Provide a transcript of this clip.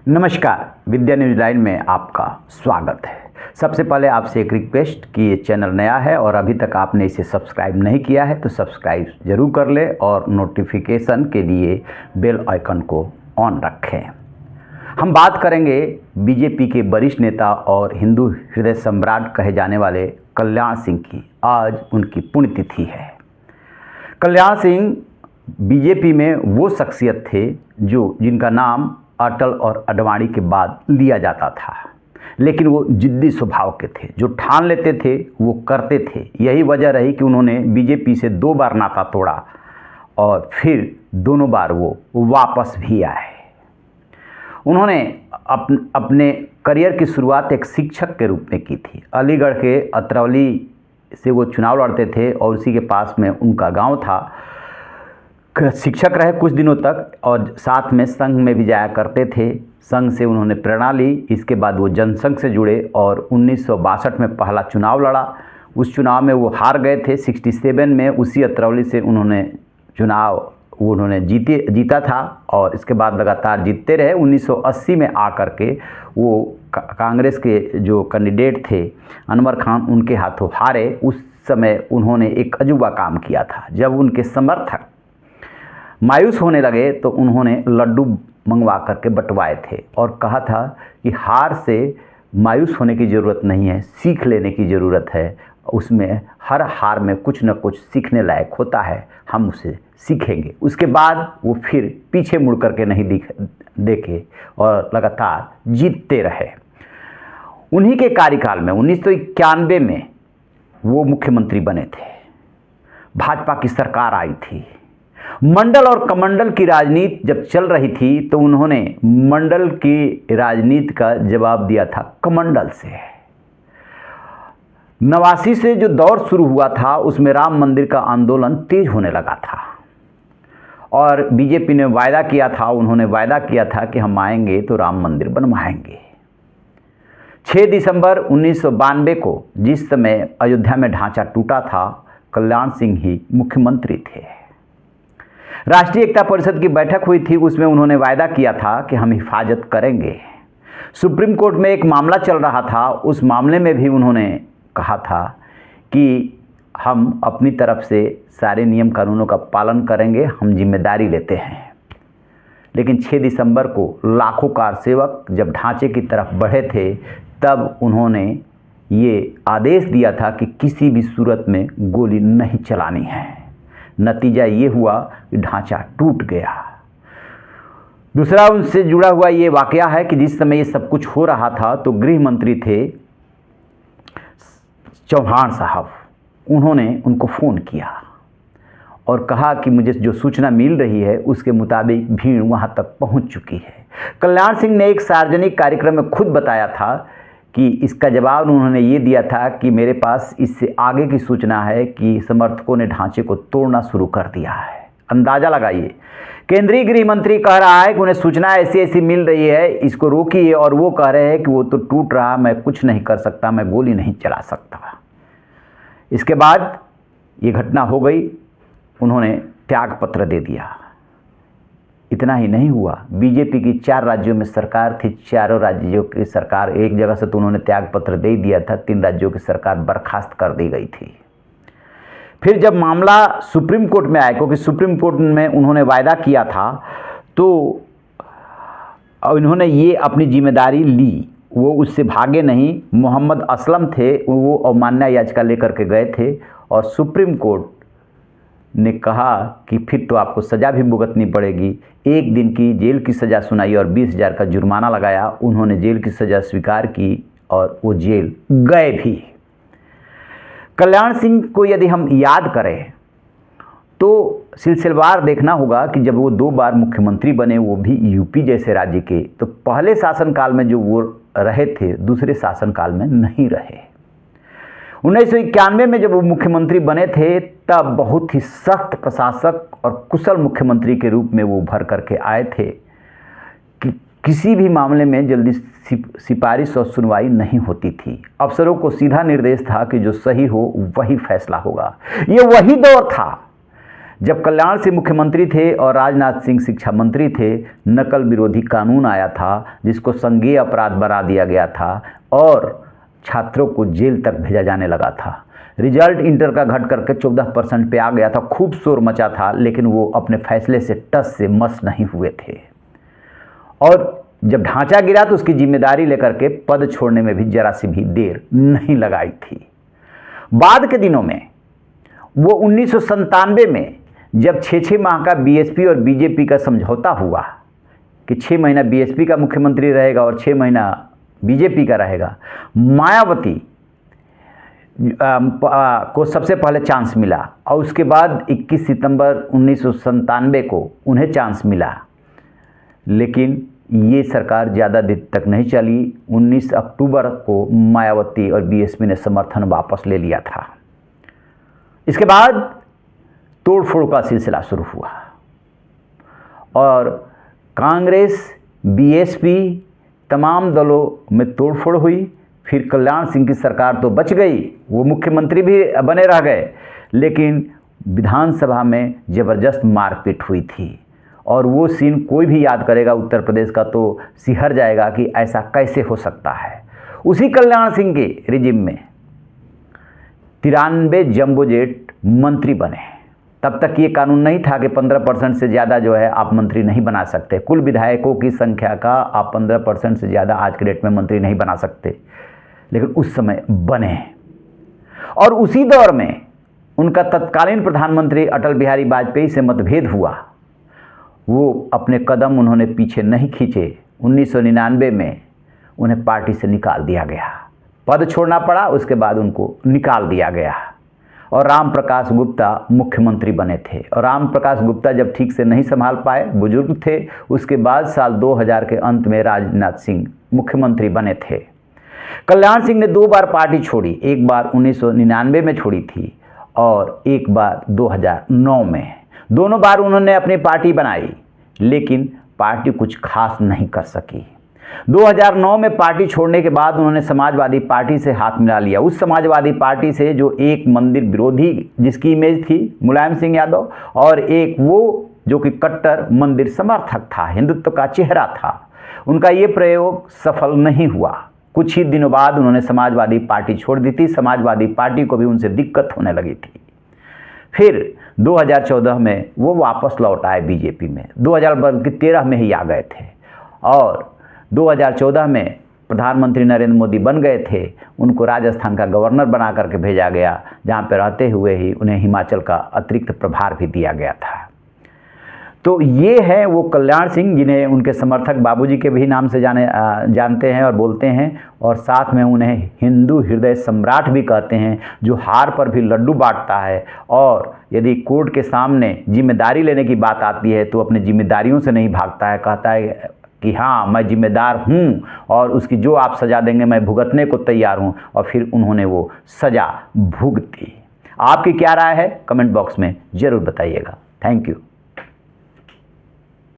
नमस्कार, विद्या news line में आपका स्वागत है। सबसे पहले आपसे एक रिक्वेस्ट कि ये चैनल नया है और अभी तक आपने इसे सब्सक्राइब नहीं किया है तो सब्सक्राइब जरूर कर ले और नोटिफिकेशन के लिए बेल आइकन को ऑन रखें। हम बात करेंगे बीजेपी के वरिष्ठ नेता और हिंदू हृदय सम्राट कहे जाने वाले कल्याण सिंह की। आज उनकी पुण्यतिथि है। कल्याण सिंह बीजेपी में वो शख्सियत थे जिनका नाम अटल और आडवाणी के बाद लिया जाता था, लेकिन वो जिद्दी स्वभाव के थे। जो ठान लेते थे वो करते थे। यही वजह रही कि उन्होंने बीजेपी से 2 बार नाता तोड़ा और फिर दोनों बार वो वापस भी आए। उन्होंने अपने करियर की शुरुआत एक शिक्षक के रूप में की थी। अलीगढ़ के अतरौली से वो चुनाव लड़ते थे और उसी के पास में उनका गांव था। शिक्षक रहे कुछ दिनों तक और साथ में संघ में भी जाया करते थे। संघ से उन्होंने प्रेरणा ली। इसके बाद वो जनसंघ से जुड़े और 1962 में पहला चुनाव लड़ा। उस चुनाव में वो हार गए थे। 67 में उसी अतरौली से उन्होंने जीता था और इसके बाद लगातार जीतते रहे। 1980 में आकर के वो कांग्रेस के जो कैंडिडेट थे अनवर खान, उनके हाथों हारे। उस समय उन्होंने एक अजूबा काम किया था। जब उनके समर्थक मायूस होने लगे तो उन्होंने लड्डू मंगवा करके बंटवाए थे और कहा था कि हार से मायूस होने की ज़रूरत नहीं है, सीख लेने की ज़रूरत है। उसमें हर हार में कुछ न कुछ सीखने लायक होता है, हम उसे सीखेंगे। उसके बाद वो फिर पीछे मुड़ करके नहीं देखे और लगातार जीतते रहे। उन्हीं के कार्यकाल में 1991 में वो मुख्यमंत्री बने थे। भाजपा की सरकार आई थी। मंडल और कमंडल की राजनीति जब चल रही थी तो उन्होंने मंडल की राजनीति का जवाब दिया था कमंडल से। 89 से जो दौर शुरू हुआ था उसमें राम मंदिर का आंदोलन तेज होने लगा था और बीजेपी ने वायदा किया था, उन्होंने वायदा किया था कि हम आएंगे तो राम मंदिर बनवाएंगे। 6 दिसंबर 1992 को जिस समय अयोध्या में ढांचा टूटा था, कल्याण सिंह ही मुख्यमंत्री थे। राष्ट्रीय एकता परिषद की बैठक हुई थी। उसमें उन्होंने वायदा किया था कि हम हिफाजत करेंगे। सुप्रीम कोर्ट में एक मामला चल रहा था। उस मामले में भी उन्होंने कहा था कि हम अपनी तरफ से सारे नियम कानूनों का पालन करेंगे, हम जिम्मेदारी लेते हैं। लेकिन 6 दिसंबर को लाखों कार सेवक जब ढांचे की तरफ बढ़े थे तब उन्होंने ये आदेश दिया था कि किसी भी सूरत में गोली नहीं चलानी है। नतीजा ये हुआ कि ढांचा टूट गया। दूसरा उनसे जुड़ा हुआ ये वाकया है कि जिस समय ये सब कुछ हो रहा था तो गृह मंत्री थे चौहान साहब। उन्होंने उनको फ़ोन किया और कहा कि मुझे जो सूचना मिल रही है उसके मुताबिक भीड़ वहाँ तक पहुँच चुकी है। कल्याण सिंह ने एक सार्वजनिक कार्यक्रम में खुद बताया था कि इसका जवाब उन्होंने ये दिया था कि मेरे पास इससे आगे की सूचना है कि समर्थकों ने ढांचे को तोड़ना शुरू कर दिया है। अंदाज़ा लगाइए, केंद्रीय गृह मंत्री कह रहा है कि उन्हें सूचना ऐसी ऐसी मिल रही है, इसको रोकिए, और वो कह रहे हैं कि वो तो टूट रहा, मैं कुछ नहीं कर सकता, मैं गोली नहीं चला सकता। इसके बाद ये घटना हो गई। उन्होंने त्याग पत्र दे दिया। इतना ही नहीं हुआ, बीजेपी की 4 राज्यों में सरकार थी। चारों राज्यों की सरकार, एक जगह से तो उन्होंने त्याग पत्र दे दिया था, 3 राज्यों की सरकार बर्खास्त कर दी गई थी। फिर जब मामला सुप्रीम कोर्ट में आया, क्योंकि सुप्रीम कोर्ट में उन्होंने वायदा किया था तो उन्होंने ये अपनी जिम्मेदारी ली, वो उससे भागे नहीं। मोहम्मद असलम थे, वो अवमानना याचिका लेकर के गए थे और सुप्रीम कोर्ट ने कहा कि फिर तो आपको सज़ा भी भुगतनी पड़ेगी। 1 दिन की जेल की सज़ा सुनाई और 20,000 का जुर्माना लगाया। उन्होंने जेल की सज़ा स्वीकार की और वो जेल गए भी। कल्याण सिंह को यदि हम याद करें तो सिलसिलेवार देखना होगा कि जब वो 2 बार मुख्यमंत्री बने, वो भी यूपी जैसे राज्य के, तो पहले शासनकाल में जो वो रहे थे दूसरे शासनकाल में नहीं रहे। 1991 में जब वो मुख्यमंत्री बने थे तब बहुत ही सख्त प्रशासक और कुशल मुख्यमंत्री के रूप में वो उभर करके आए थे कि किसी भी मामले में जल्दी सिफारिश और सुनवाई नहीं होती थी। अफसरों को सीधा निर्देश था कि जो सही हो वही फैसला होगा। ये वही दौर था जब कल्याण सिंह मुख्यमंत्री थे और राजनाथ सिंह शिक्षा मंत्री थे, नकल विरोधी कानून आया था जिसको संज्ञेय अपराध बना दिया गया था और छात्रों को जेल तक भेजा जाने लगा था। रिजल्ट इंटर का घट करके 14% पे आ गया था। खूब शोर मचा था, लेकिन वो अपने फैसले से टस से मस नहीं हुए थे। और जब ढांचा गिरा तो उसकी जिम्मेदारी लेकर के पद छोड़ने में भी जरा सी भी देर नहीं लगाई थी। बाद के दिनों में वो 1997 में जब 6 माह का बीएसपी और बीजेपी का समझौता हुआ कि 6 महीना बीएसपी का मुख्यमंत्री रहेगा और 6 महीना बीजेपी का रहेगा, मायावती को सबसे पहले चांस मिला और उसके बाद 21 सितंबर 1997 को उन्हें चांस मिला। लेकिन ये सरकार ज़्यादा दिन तक नहीं चली। 19 अक्टूबर को मायावती और बीएसपी ने समर्थन वापस ले लिया था। इसके बाद तोड़फोड़ का सिलसिला शुरू हुआ और कांग्रेस, बीएसपी, तमाम दलों में तोड़फोड़ हुई। फिर कल्याण सिंह की सरकार तो बच गई, वो मुख्यमंत्री भी बने रह गए, लेकिन विधानसभा में ज़बरदस्त मारपीट हुई थी। और वो सीन कोई भी याद करेगा उत्तर प्रदेश का तो सिहर जाएगा कि ऐसा कैसे हो सकता है। उसी कल्याण सिंह के रिजिम में 93 जंबो जेट मंत्री बने। तब तक ये कानून नहीं था कि 15% से ज़्यादा जो है आप मंत्री नहीं बना सकते। कुल विधायकों की संख्या का आप 15% से ज़्यादा आज के डेट में मंत्री नहीं बना सकते, लेकिन उस समय बने। और उसी दौर में उनका तत्कालीन प्रधानमंत्री अटल बिहारी वाजपेयी से मतभेद हुआ। वो अपने कदम उन्होंने पीछे नहीं खींचे। 1999 में उन्हें पार्टी से निकाल दिया गया, पद छोड़ना पड़ा, उसके बाद उनको निकाल दिया गया और राम प्रकाश गुप्ता मुख्यमंत्री बने थे। और राम प्रकाश गुप्ता जब ठीक से नहीं संभाल पाए, बुजुर्ग थे, उसके बाद साल 2000 के अंत में राजनाथ सिंह मुख्यमंत्री बने थे। कल्याण सिंह ने 2 बार पार्टी छोड़ी, एक बार 1999 में छोड़ी थी और एक बार 2009 में। दोनों बार उन्होंने अपनी पार्टी बनाई, लेकिन पार्टी कुछ खास नहीं कर सकी। 2009 में पार्टी छोड़ने के बाद उन्होंने समाजवादी पार्टी से हाथ मिला लिया। उस समाजवादी पार्टी से जो एक मंदिर विरोधी जिसकी इमेज थी मुलायम सिंह यादव, और एक वो जो कि कट्टर मंदिर समर्थक था, हिंदुत्व का चेहरा था। उनका ये प्रयोग सफल नहीं हुआ। कुछ ही दिनों बाद उन्होंने समाजवादी पार्टी छोड़ दी थी। समाजवादी पार्टी को भी उनसे दिक्कत होने लगी थी। फिर 2014 में वो वापस लौट आए बीजेपी में। 2013 में ही आ गए थे और 2014 में प्रधानमंत्री नरेंद्र मोदी बन गए थे। उनको राजस्थान का गवर्नर बना करके भेजा गया, जहाँ पर रहते हुए ही उन्हें हिमाचल का अतिरिक्त प्रभार भी दिया गया था। तो ये है वो कल्याण सिंह जिन्हें उनके समर्थक बाबूजी के भी नाम से जानते हैं और बोलते हैं, और साथ में उन्हें हिंदू हृदय सम्राट भी कहते हैं, जो हार पर भी लड्डू बांटता है और यदि कोर्ट के सामने जिम्मेदारी लेने की बात आती है तो अपनी जिम्मेदारियों से नहीं भागता है, कहता है कि हाँ मैं जिम्मेदार हूँ और उसकी जो आप सज़ा देंगे मैं भुगतने को तैयार हूँ। और फिर उन्होंने वो सज़ा भुगती। आपकी क्या राय है कमेंट बॉक्स में ज़रूर बताइएगा। Thank you.